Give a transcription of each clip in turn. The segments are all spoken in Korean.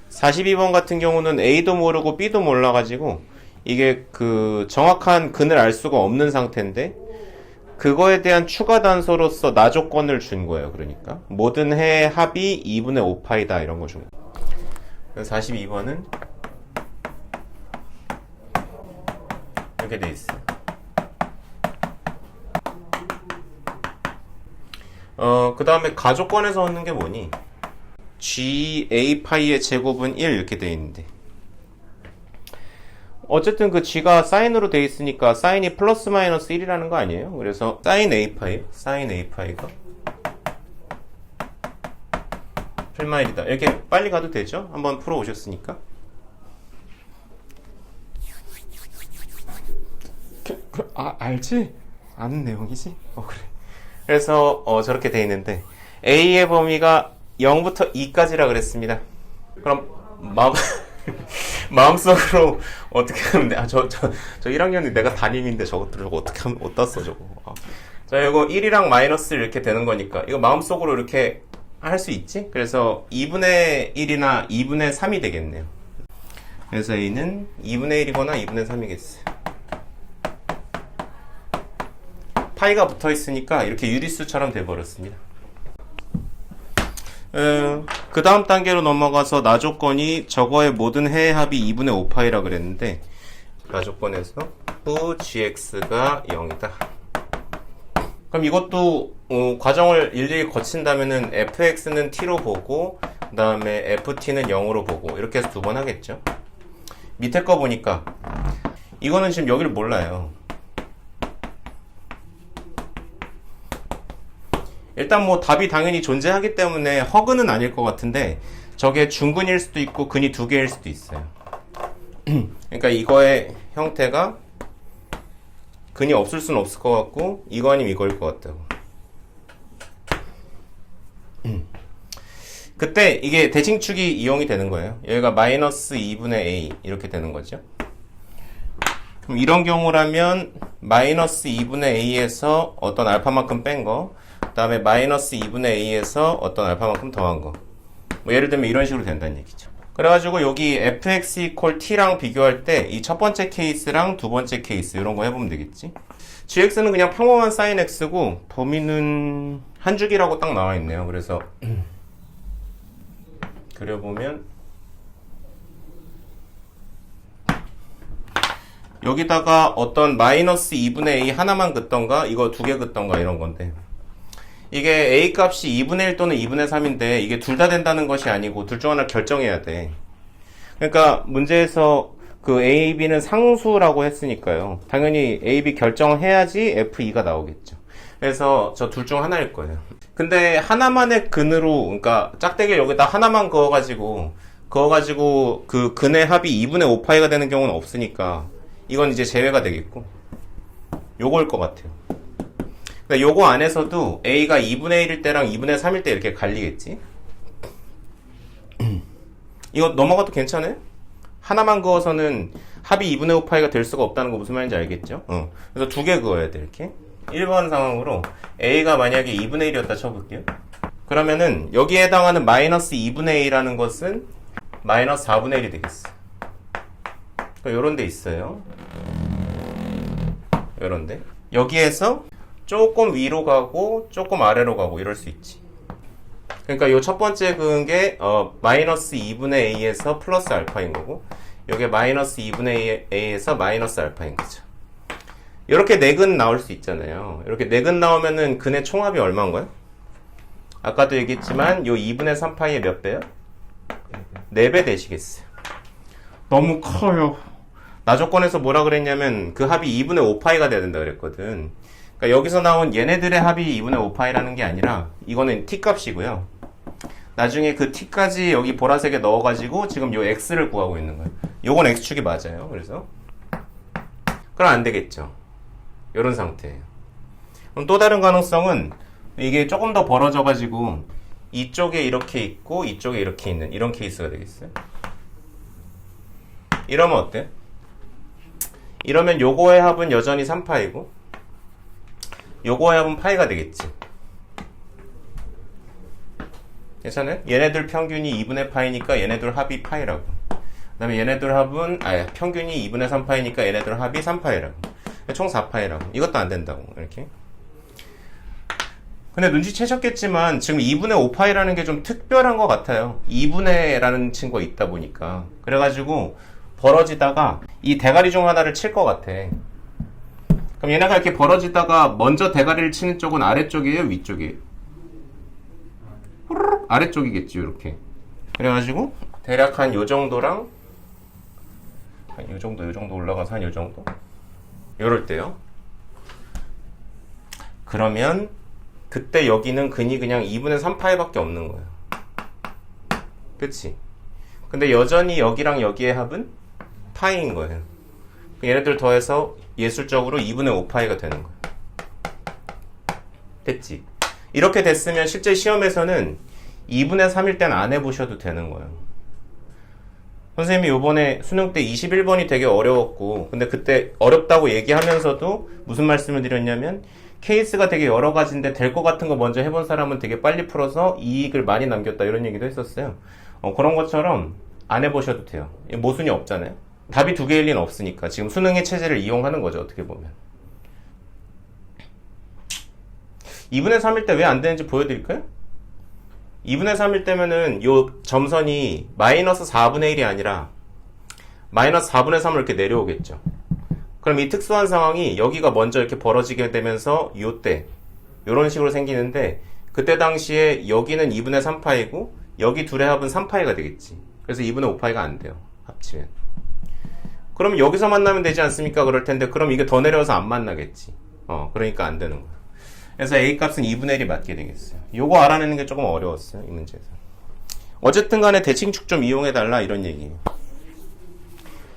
42번 같은 경우는 A도 모르고 B도 몰라가지고 이게 그 정확한 근을 알 수가 없는 상태인데 그거에 대한 추가 단서로서 나 조건을 준 거예요. 그러니까 모든 해의 합이 2분의 5파이다 이런 거 준 거예요. 42번은 이렇게 돼 있어요. 그 다음에 가조건에서 얻는 게 뭐니? GA 파이의 제곱은 1 이렇게 돼 있는데 어쨌든 그 G가 사인으로 돼 있으니까 사인이 플러스 마이너스 1이라는 거 아니에요? 그래서 사인 A 파이가 풀마일이다. 이렇게 빨리 가도 되죠? 한번 풀어 오셨으니까. 알지? 아는 내용이지? 그래. 그래서 저렇게 돼 있는데 A의 범위가 0부터 2까지라 그랬습니다. 그럼 마음속으로 어떻게 하면 돼? 저 1학년이 내가 담임인데 저것들을 어떻게 하면, 어디다 써, 저거. 자, 이거 1이랑 마이너스 이렇게 되는 거니까, 이거 마음속으로 이렇게 할 수 있지? 그래서 2분의 1이나 2분의 3이 되겠네요. 그래서 A는 2분의 1이거나 2분의 3이겠어요. 파이가 붙어 있으니까 이렇게 유리수처럼 돼버렸습니다. 그 다음 단계로 넘어가서 나 조건이 저거의 모든 해의 합이 2분의 5파이라 그랬는데 나 조건에서 후 gx가 0이다. 그럼 이것도 과정을 일일이 거친다면은 fx는 t로 보고 그 다음에 ft는 0으로 보고 이렇게 해서 두 번 하겠죠. 밑에 거 보니까 이거는 지금 여기를 몰라요. 일단 뭐 답이 당연히 존재하기 때문에 허근은 아닐 것 같은데 저게 중근일 수도 있고 근이 두 개일 수도 있어요. 그러니까 이거의 형태가 근이 없을 수는 없을 것 같고 이거 아니면 이거일 것 같다고. 그때 이게 대칭축이 이용이 되는 거예요. 여기가 마이너스 2분의 a 이렇게 되는 거죠. 그럼 이런 경우라면 마이너스 2분의 a에서 어떤 알파만큼 뺀 거, 그 다음에 마이너스 2분의 a에서 어떤 알파만큼 더한 거, 뭐 예를 들면 이런 식으로 된다는 얘기죠. 그래가지고 여기 fx equal t랑 비교할 때 이 첫 번째 케이스랑 두 번째 케이스 이런 거 해보면 되겠지. gx는 그냥 평범한 sin x고 범위는 한 줄기라고 딱 나와 있네요. 그래서 그려보면 여기다가 어떤 마이너스 2분의 a 하나만 긋던가 이거 두 개 긋던가 이런 건데 이게 a 값이 2분의 1 또는 2분의 3인데 이게 둘 다 된다는 것이 아니고 둘 중 하나 결정해야 돼. 그러니까 문제에서 그 a, b는 상수라고 했으니까요. 당연히 a, b 결정해야지 f2가 나오겠죠. 그래서 저 둘 중 하나일 거예요. 근데 하나만의 근으로, 그러니까 짝대기를 여기다 하나만 그어가지고 그 근의 합이 2분의 5파이가 되는 경우는 없으니까 이건 이제 제외가 되겠고 요거일 것 같아요. 근데 요거 안에서도 a가 2분의 1일 때랑 2분의 3일 때 이렇게 갈리겠지. 이거 넘어가도 괜찮아요? 하나만 그어서는 합이 2분의 5파이가 될 수가 없다는 거 무슨 말인지 알겠죠? 그래서 두 개 그어야 돼. 이렇게 1번 상황으로 a가 만약에 2분의 1이었다 쳐볼게요. 그러면은 여기에 해당하는 마이너스 2분의 1이라는 것은 마이너스 4분의 1이 되겠어. 그러니까 요런 데 있어요. 요런데 여기에서 조금 위로 가고 조금 아래로 가고 이럴 수 있지. 그러니까 요 첫 번째 그은 게 마이너스 2분의 a에서 플러스 알파인 거고 요게 마이너스 2분의 a에서 마이너스 알파인 거죠. 이렇게 네 근 나올 수 있잖아요. 이렇게 네 근 나오면은 근의 총합이 얼마인 거야? 아까도 얘기했지만 요 2분의 3파이의 몇 배요? 4배 되시겠어요. 너무 커요. 나 조건에서 뭐라 그랬냐면 그 합이 2분의 5파이가 돼야 된다 그랬거든. 그러니까 여기서 나온 얘네들의 합이 2분의 5파이라는 게 아니라 이거는 t 값이고요. 나중에 그 t까지 여기 보라색에 넣어가지고 지금 요 x를 구하고 있는 거예요. 요건 x축이 맞아요. 그래서 그럼 안 되겠죠. 요런 상태예요. 그럼 또 다른 가능성은 이게 조금 더 벌어져가지고 이쪽에 이렇게 있고 이쪽에 이렇게 있는 이런 케이스가 되겠어요. 이러면 어때? 이러면 요거의 합은 여전히 3파이고 요거의 합은 파이가 되겠지. 괜찮아요? 얘네들 평균이 2분의 파이니까 얘네들 합이 파이라고. 그 다음에 얘네들 합은 평균이 2분의 3파이니까 얘네들 합이 3파이라고. 총 4파이라고. 이것도 안 된다고. 이렇게. 근데 눈치채셨겠지만 지금 2분의 5파이라는 게 좀 특별한 것 같아요. 2분의라는 친구가 있다 보니까. 그래가지고 벌어지다가 이 대가리 중 하나를 칠 것 같아. 그럼 얘네가 이렇게 벌어지다가 먼저 대가리를 치는 쪽은 아래쪽이에요? 위쪽이에요? 아래쪽이겠지, 이렇게. 그래가지고 대략 한 요 정도랑 한 요 정도 올라가서 한 요 정도? 요럴 때요. 그러면 그때 여기는 근이 그냥 2분의 3파이밖에 없는 거예요. 그치? 근데 여전히 여기랑 여기의 합은 파이인 거예요. 얘네들 더해서 예술적으로 2분의 5파이가 되는 거예요. 됐지? 이렇게 됐으면 실제 시험에서는 2분의 3일 땐 안 해보셔도 되는 거예요. 선생님이 요번에 수능 때 21번이 되게 어려웠고, 근데 그때 어렵다고 얘기하면서도 무슨 말씀을 드렸냐면, 케이스가 되게 여러 가지인데 될 것 같은 거 먼저 해본 사람은 되게 빨리 풀어서 이익을 많이 남겼다, 이런 얘기도 했었어요. 그런 것처럼 안 해보셔도 돼요. 모순이 없잖아요. 답이 두 개일 리는 없으니까 지금 수능의 체제를 이용하는 거죠, 어떻게 보면. 2분의 3일 때 왜 안 되는지 보여드릴까요? 2분의 3일 때면은 요 점선이 마이너스 4분의 1이 아니라 마이너스 4분의 3으로 이렇게 내려오겠죠. 그럼 이 특수한 상황이 여기가 먼저 이렇게 벌어지게 되면서 요때 요런 식으로 생기는데, 그때 당시에 여기는 2분의 3파이고 여기 둘의 합은 3파이가 되겠지. 그래서 2분의 5파이가 안 돼요, 합치면. 그럼 여기서 만나면 되지 않습니까? 그럴 텐데 그럼 이게 더 내려와서 안 만나겠지. 그러니까 안 되는 거예요. 그래서 A 값은 2분의 1이 맞게 되겠어요. 요거 알아내는 게 조금 어려웠어요, 이 문제에서. 어쨌든 간에 대칭축 좀 이용해달라, 이런 얘기예요.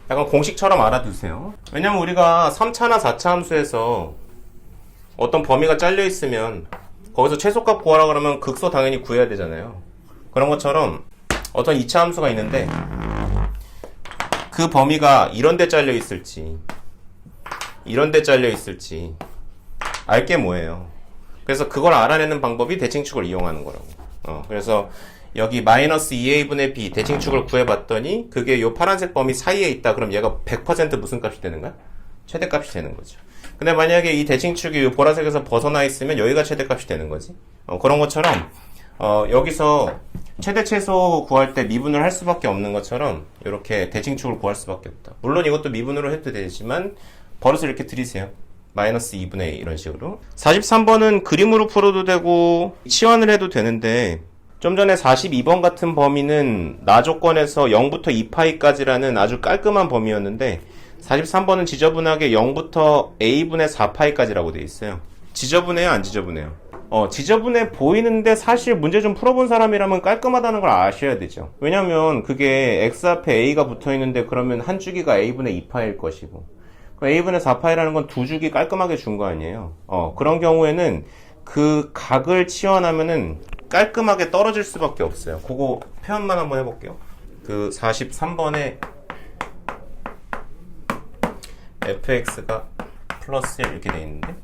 약간 공식처럼 알아두세요. 왜냐면 우리가 3차나 4차 함수에서 어떤 범위가 잘려 있으면 거기서 최소값 구하라 그러면 극소 당연히 구해야 되잖아요. 그런 것처럼 어떤 2차 함수가 있는데 그 범위가 이런 데 잘려 있을지 이런 데 잘려 있을지 알게 뭐예요. 그래서 그걸 알아내는 방법이 대칭축을 이용하는 거라고. 그래서 여기 마이너스 2a분의 b 대칭축을 구해봤더니 그게 요 파란색 범위 사이에 있다. 그럼 얘가 100% 무슨 값이 되는 거야? 최대값이 되는 거죠. 근데 만약에 이 대칭축이 요 보라색에서 벗어나 있으면 여기가 최대값이 되는 거지. 그런 것처럼 여기서 최대 최소 구할 때 미분을 할 수밖에 없는 것처럼 이렇게 대칭축을 구할 수밖에 없다. 물론 이것도 미분으로 해도 되지만 버릇을 이렇게 들이세요. 마이너스 2분의 2 이런 식으로. 43번은 그림으로 풀어도 되고 치환을 해도 되는데, 좀 전에 42번 같은 범위는 나 조건에서 0부터 2파이까지라는 아주 깔끔한 범위였는데 43번은 지저분하게 0부터 a분의 4파이까지라고 되어 있어요. 지저분해요, 안 지저분해요? 지저분해 보이는데 사실 문제 좀 풀어본 사람이라면 깔끔하다는 걸 아셔야 되죠. 왜냐면 그게 x 앞에 a가 붙어 있는데 그러면 한 주기가 a분의 2파일 것이고, a분의 4파이라는 건 두 주기 깔끔하게 준 거 아니에요. 그런 경우에는 그 각을 치환하면은 깔끔하게 떨어질 수밖에 없어요. 그거 표현만 한번 해볼게요. 그 43번에 fx가 플러스 1 이렇게 돼 있는데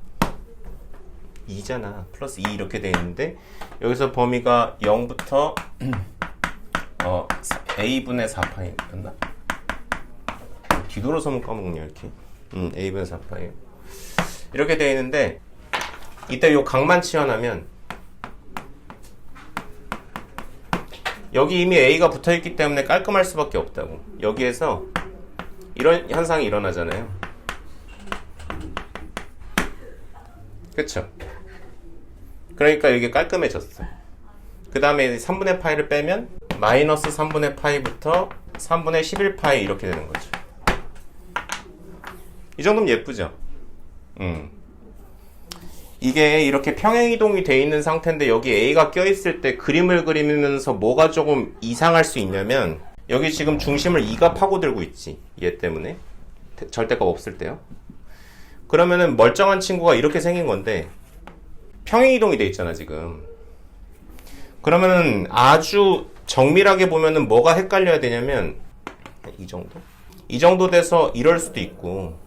2잖아. 플러스 2 이렇게 돼 있는데 여기서 범위가 0부터 a분의 4파이였나? 뒤돌아서면 까먹냐 이렇게. a분의 4파이 이렇게 돼 있는데 이때 요 각만 치환하면 여기 이미 a가 붙어있기 때문에 깔끔할 수밖에 없다고. 여기에서 이런 현상이 일어나잖아요. 그쵸? 그러니까 이게 깔끔해졌어. 그 다음에 3분의 파이를 빼면 마이너스 3분의 파이부터 3분의 11파이 이렇게 되는 거죠. 이 정도면 예쁘죠? 이게 이렇게 평행이동이 돼 있는 상태인데 여기 a가 껴있을 때 그림을 그리면서 뭐가 조금 이상할 수 있냐면, 여기 지금 중심을 2가 파고들고 있지, 얘 때문에. 절대값 없을 때요. 그러면은 멀쩡한 친구가 이렇게 생긴 건데 평행이동이 돼 있잖아 지금. 그러면은 아주 정밀하게 보면은 뭐가 헷갈려야 되냐면 이 정도? 이 정도 돼서 이럴 수도 있고,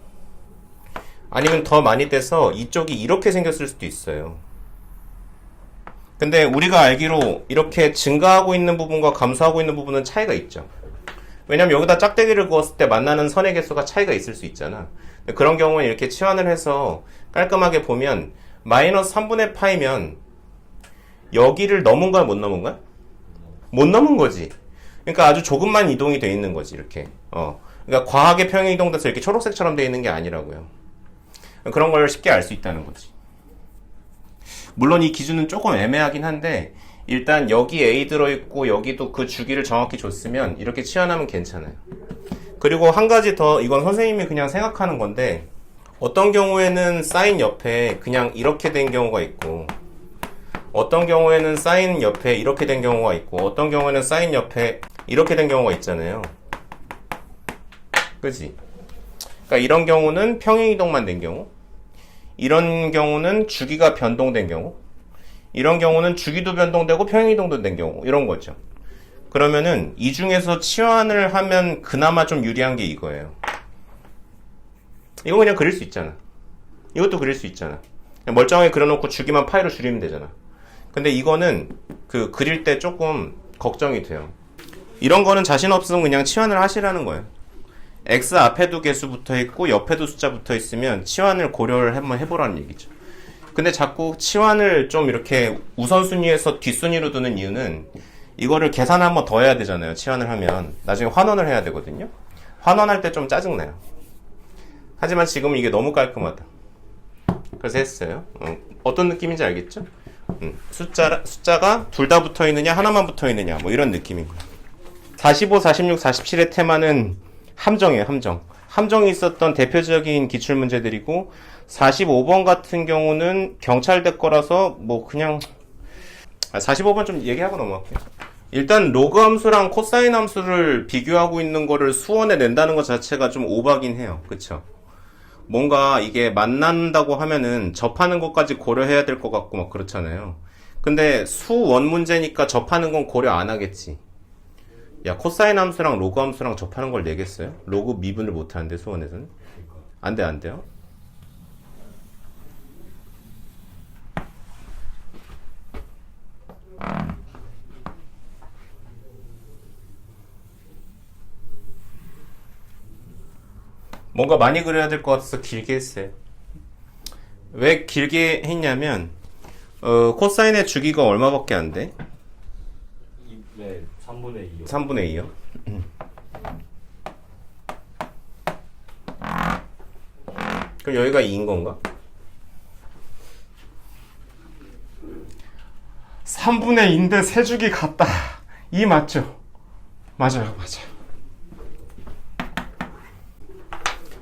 아니면 더 많이 돼서 이쪽이 이렇게 생겼을 수도 있어요. 근데 우리가 알기로 이렇게 증가하고 있는 부분과 감소하고 있는 부분은 차이가 있죠. 왜냐면 여기다 짝대기를 그었을 때 만나는 선의 개수가 차이가 있을 수 있잖아. 그런 경우는 이렇게 치환을 해서 깔끔하게 보면 마이너스 3분의 파이면 여기를 넘은 거야, 못 넘은 거야? 못 넘은 거지. 그러니까 아주 조금만 이동이 돼 있는 거지, 이렇게. 그러니까 과하게 평행 이동돼서 이렇게 초록색처럼 돼 있는 게 아니라고요. 그런 걸 쉽게 알 수 있다는 거지. 물론 이 기준은 조금 애매하긴 한데 일단 여기 A 들어있고 여기도 그 주기를 정확히 줬으면 이렇게 치환하면 괜찮아요. 그리고 한 가지 더, 이건 선생님이 그냥 생각하는 건데 어떤 경우에는 사인 옆에 그냥 이렇게 된 경우가 있고 어떤 경우에는 사인 옆에 이렇게 된 경우가 있고 어떤 경우에는 사인 옆에 이렇게 된 경우가 있잖아요. 그치? 그러니까 이런 경우는 평행이동만 된 경우, 이런 경우는 주기가 변동된 경우, 이런 경우는 주기도 변동되고 평행이동도 된 경우, 이런 거죠. 그러면은 이 중에서 치환을 하면 그나마 좀 유리한 게 이거예요. 이거 그냥 그릴 수 있잖아. 이것도 그릴 수 있잖아. 그냥 멀쩡하게 그려놓고 주기만 파이로 줄이면 되잖아. 근데 이거는 그 그릴 때 조금 걱정이 돼요. 이런 거는 자신 없으면 그냥 치환을 하시라는 거예요. x 앞에도 개수 붙어 있고 옆에도 숫자 붙어 있으면 치환을 고려를 한번 해보라는 얘기죠. 근데 자꾸 치환을 좀 이렇게 우선순위에서 뒷순위로 두는 이유는 이거를 계산 한번 더 해야 되잖아요. 치환을 하면 나중에 환원을 해야 되거든요. 환원할 때 좀 짜증나요. 하지만 지금은 이게 너무 깔끔하다. 그래서 했어요. 어떤 느낌인지 알겠죠? 숫자가 둘 다 붙어 있느냐 하나만 붙어 있느냐 뭐 이런 느낌인 거예요. 45, 46, 47의 테마는 함정이에요. 함정이 있었던 대표적인 기출문제들이고 45번 같은 경우는 경찰대 거라서 뭐 그냥 45번 좀 얘기하고 넘어갈게요. 일단 로그 함수랑 코사인 함수를 비교하고 있는 거를 수원에 낸다는 것 자체가 좀 오바긴 해요. 그쵸? 뭔가 이게 만난다고 하면은 접하는 것까지 고려해야 될 것 같고 막 그렇잖아요. 근데 수원 문제니까 접하는 건 고려 안 하겠지. 야, 코사인 함수랑 로그 함수랑 접하는 걸 내겠어요? 로그 미분을 못 하는데 수원에서는? 안 돼요? 뭔가 많이 그려야 될 것 같아서 길게 했어요. 왜 길게 했냐면 코사인의 주기가 얼마밖에 안 돼? 네, 3분의 2요. 3분의 2요? 그럼 여기가 2인 건가? 3분의 2인데 세주기 같다. 2 맞죠? 맞아요.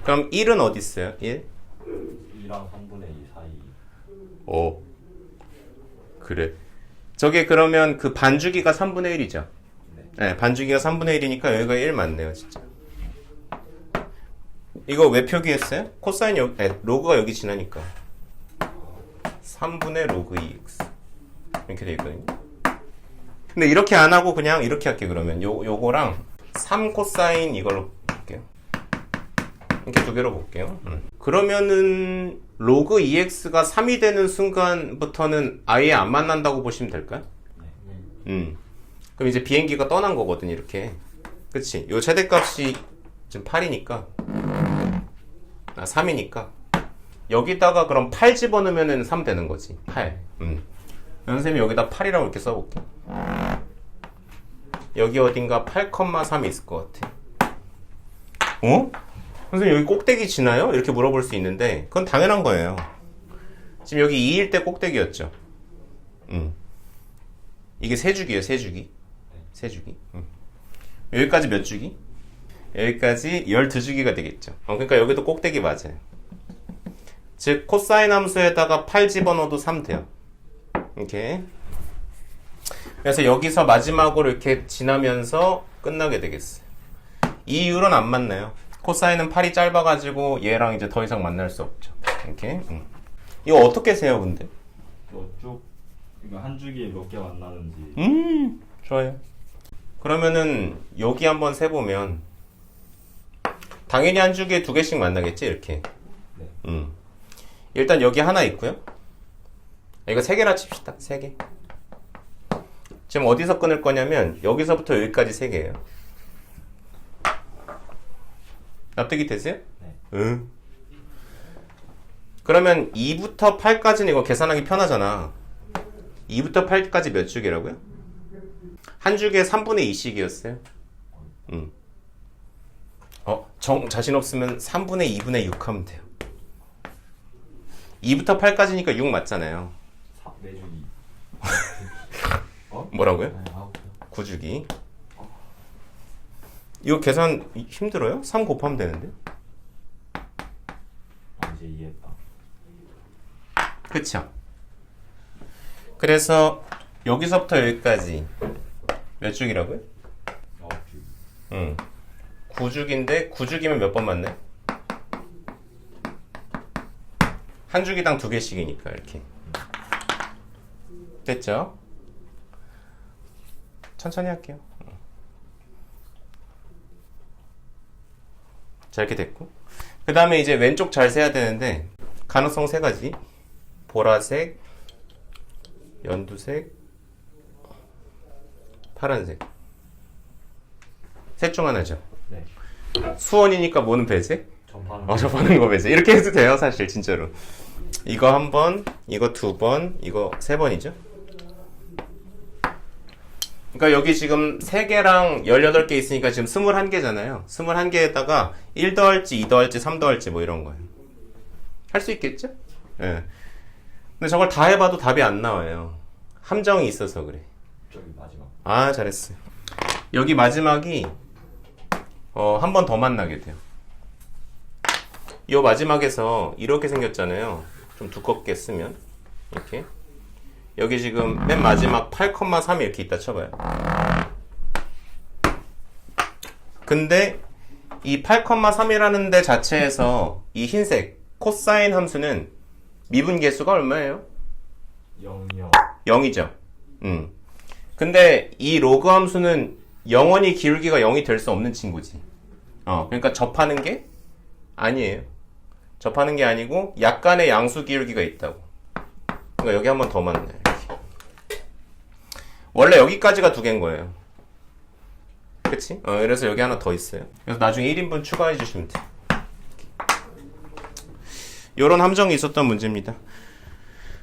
그럼 1은 어디 있어요? 1? 2랑 3분의 2 사이. 오, 그래. 저게 그러면 그 반주기가 3분의 1이죠? 네, 반주기가 3분의 1이니까 여기가 1 맞네요, 진짜. 이거 왜 표기했어요? 코사인 로그가 여기 지나니까. 3분의 로그 2x. 이렇게 돼 있거든요. 근데 이렇게 안 하고 그냥 이렇게 할게요, 그러면. 요거랑 3 코사인 이걸로 볼게요. 이렇게 두 개로 볼게요. 그러면은 로그 2x가 3이 되는 순간부터는 아예 안 만난다고 보시면 될까요? 그럼 이제 비행기가 떠난 거거든, 이렇게. 그치? 요 최대값이 지금 8이니까 3이니까 여기다가 그럼 8 집어넣으면은 3 되는 거지. 8. 선생님이 여기다 8이라고 이렇게 써볼게. 여기 어딘가 8,3이 있을 것 같아. 어? 선생님 여기 꼭대기 지나요? 이렇게 물어볼 수 있는데 그건 당연한 거예요. 지금 여기 2일 때 꼭대기였죠. 이게 세 주기예요. 세 주기. 여기까지 몇 주기? 여기까지 12주기가 되겠죠. 그러니까 여기도 꼭대기 맞아요. 즉 코사인 함수에다가 8 집어넣어도 3 돼요. 이렇게. 그래서 여기서 마지막으로 이렇게 지나면서 끝나게 되겠어요. 이 이율은 안 맞나요? 코사인은 8이 짧아가지고 얘랑 이제 더 이상 만날 수 없죠. 이렇게. 이거 어떻게 세요, 근데? 쭉, 그러니까 한 주기에 몇 개 만나는지. 좋아요. 그러면은 여기 한번 세보면 당연히 한 주기에 2개씩 만나겠지, 이렇게. 네. 일단 여기 하나 있고요. 이거 3개나 칩시다. 3개. 지금 어디서 끊을 거냐면 여기서부터 여기까지 3개예요. 납득이 되세요? 네. 응. 그러면 2부터 8까지는 이거 계산하기 편하잖아. 2부터 8까지 몇 주기라고요? 한 주기에 3분의 2씩이었어요. 자신 없으면 3분의 2분의 6 하면 돼요. 2부터 8까지니까 6 맞잖아요. 4주기. 뭐라고요? 네, 9주기. 이거 계산 힘들어요? 3 곱하면 되는데? 이제 이해했다. 그쵸? 그래서 여기서부터 여기까지 몇 주기라고요? 9주기. 9주기인데 9주기면 몇 번 맞나요? 한 주기당 2개씩이니까 이렇게 됐죠? 천천히 할게요. 자, 이렇게 됐고 그 다음에 이제 왼쪽 잘 세야 되는데 가능성 3가지. 보라색, 연두색, 파란색. 셋 중 하나죠. 네. 수원이니까 뭐는 배색? 접하는 접하는 거 배색. 이렇게 해도 돼요, 사실 진짜로. 이거 1번, 이거 2번, 이거 3번이죠. 그러니까 여기 지금 3개랑 18개 있으니까 지금 21개잖아요. 21개에다가 1 더할지 2 더할지 3 더할지 뭐 이런 거예요. 할 수 있겠죠? 예. 근데 저걸 다 해봐도 답이 안 나와요. 함정이 있어서 그래. 저기 마지막. 아, 잘했어요. 여기 마지막이 한 번 더 만나게 돼요. 이 마지막에서 이렇게 생겼잖아요. 좀 두껍게 쓰면 이렇게 여기 지금 맨 마지막 8,3 이렇게 있다 쳐봐요. 근데 이 8,3이라는 데 자체에서 이 흰색 코사인 함수는 미분 계수가 얼마예요? 0이요. 0이죠. 근데 이 로그 함수는 영원히 기울기가 0이 될 수 없는 친구지. 그러니까 접하는 게 아니에요. 접하는 게 아니고 약간의 양수 기울기가 있다고. 그러니까 여기 한 번 더 만나요. 이렇게. 원래 여기까지가 2개인 거예요. 그치? 그래서 여기 하나 더 있어요. 그래서 나중에 1인분 추가해 주시면 돼요. 요런 함정이 있었던 문제입니다.